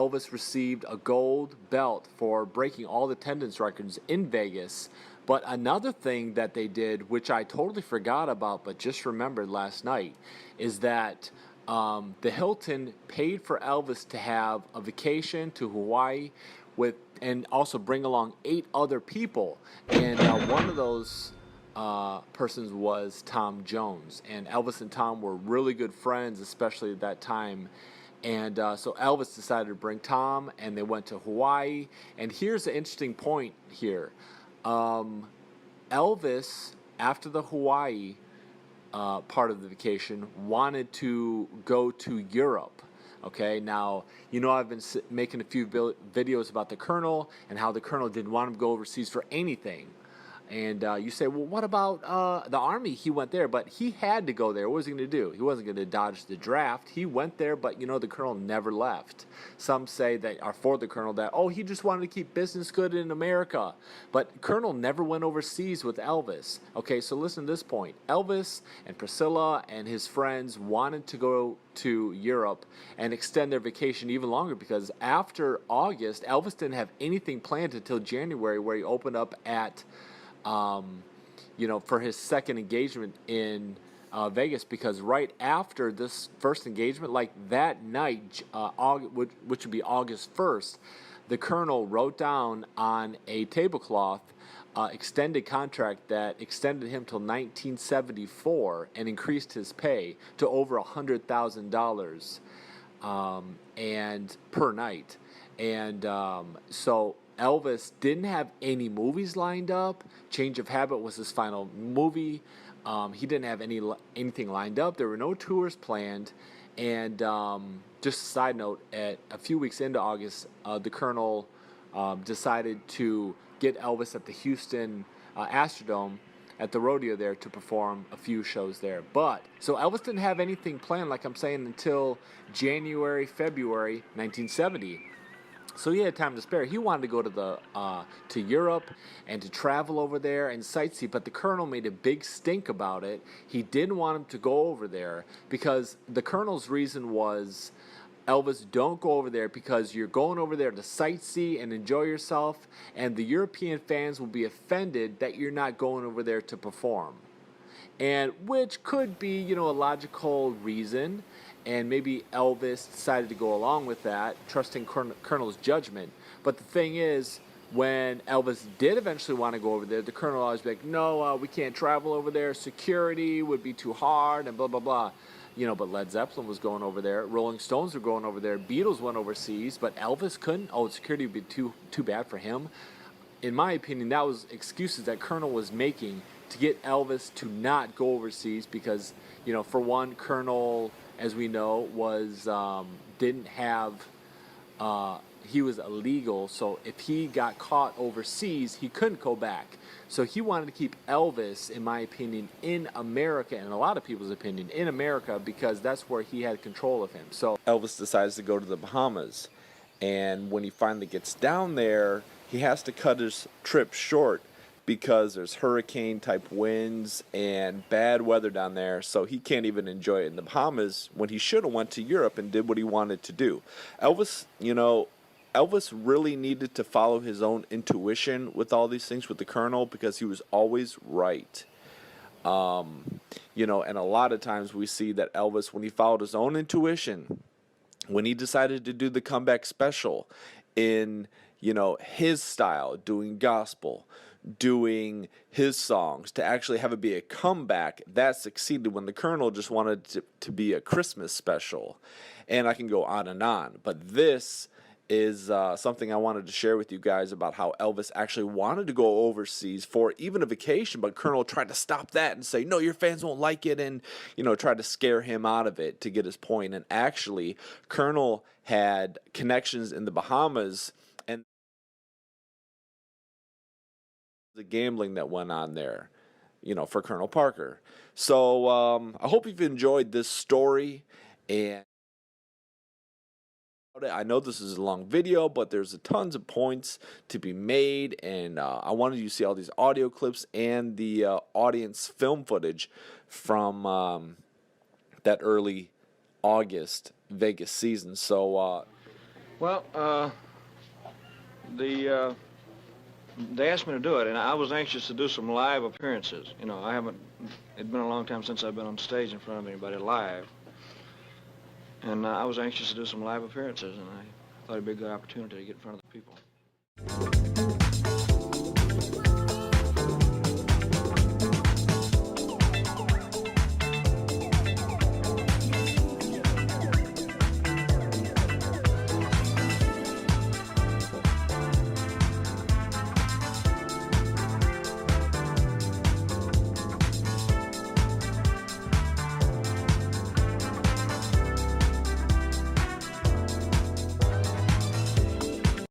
Elvis received a gold belt for breaking all the attendance records in Vegas. But another thing that they did, which I totally forgot about but just remembered last night, is that the Hilton paid for Elvis to have a vacation to Hawaii and also bring along 8 other people. And one of those persons was Tom Jones. And Elvis and Tom were really good friends, especially at that time. And so Elvis decided to bring Tom, and they went to Hawaii. And here's the interesting point here. Elvis, after the Hawaii part of the vacation, wanted to go to Europe. Okay, now, I've been making a few videos about the Colonel and how the Colonel didn't want him to go overseas for anything. And you say, well, what about the Army? He went there, but he had to go there. What was he going to do? He wasn't going to dodge the draft. He went there, but, the Colonel never left. Some say that are for the Colonel that, he just wanted to keep business good in America. But Colonel never went overseas with Elvis. Okay, so listen to this point. Elvis and Priscilla and his friends wanted to go to Europe and extend their vacation even longer because after August, Elvis didn't have anything planned until January, where he opened up at for his second engagement in Vegas, because right after this first engagement, like that night, which would be August 1st, the Colonel wrote down on a tablecloth extended contract that extended him till 1974 and increased his pay to over $100,000 and per night. And so Elvis didn't have any movies lined up. Change of Habit was his final movie. He didn't have anything lined up. There were no tours planned. And just a side note, a few weeks into August, the Colonel decided to get Elvis at the Houston Astrodome at the rodeo there to perform a few shows there. But so Elvis didn't have anything planned, like I'm saying, until January, February 1970. So he had time to spare. He wanted to go to Europe and to travel over there and sightsee, but the Colonel made a big stink about it. He didn't want him to go over there because the Colonel's reason was, Elvis, don't go over there because you're going over there to sightsee and enjoy yourself, and the European fans will be offended that you're not going over there to perform. And which could be, a logical reason. And maybe Elvis decided to go along with that, trusting Colonel's judgment. But the thing is, when Elvis did eventually want to go over there, the Colonel always be like, no, we can't travel over there. Security would be too hard and blah, blah, blah. But Led Zeppelin was going over there. Rolling Stones were going over there. Beatles went overseas, but Elvis couldn't. Security would be too bad for him. In my opinion, that was excuses that Colonel was making to get Elvis to not go overseas because, for one, Colonel, as we know, was didn't have he was illegal, so if he got caught overseas, he couldn't go back. So he wanted to keep Elvis, in my opinion, in America, and a lot of people's opinion, in America, because that's where he had control of him. So Elvis decides to go to the Bahamas, and when he finally gets down there, he has to cut his trip short because there's hurricane-type winds and bad weather down there, so he can't even enjoy it in the Bahamas when he should have went to Europe and did what he wanted to do. Elvis really needed to follow his own intuition with all these things with the Colonel because he was always right. And a lot of times we see that Elvis, when he followed his own intuition, when he decided to do the comeback special in, his style, doing gospel, doing his songs, to actually have it be a comeback, that succeeded when the Colonel just wanted to be a Christmas special. And I can go on and on. But this is something I wanted to share with you guys about how Elvis actually wanted to go overseas for even a vacation, but Colonel tried to stop that and say, no, your fans won't like it, and, tried to scare him out of it to get his point. And actually, Colonel had connections in the Bahamas, and the gambling that went on there, for Colonel Parker. So I hope you've enjoyed this story, and I know this is a long video, but there's tons of points to be made, and I wanted you to see all these audio clips and the audience film footage from that early August Vegas season. So Well, they asked me to do it, and I was anxious to do some live appearances. You know, it'd been a long time since I've been on stage in front of anybody live. And I was anxious to do some live appearances, and I thought it'd be a good opportunity to get in front of the people.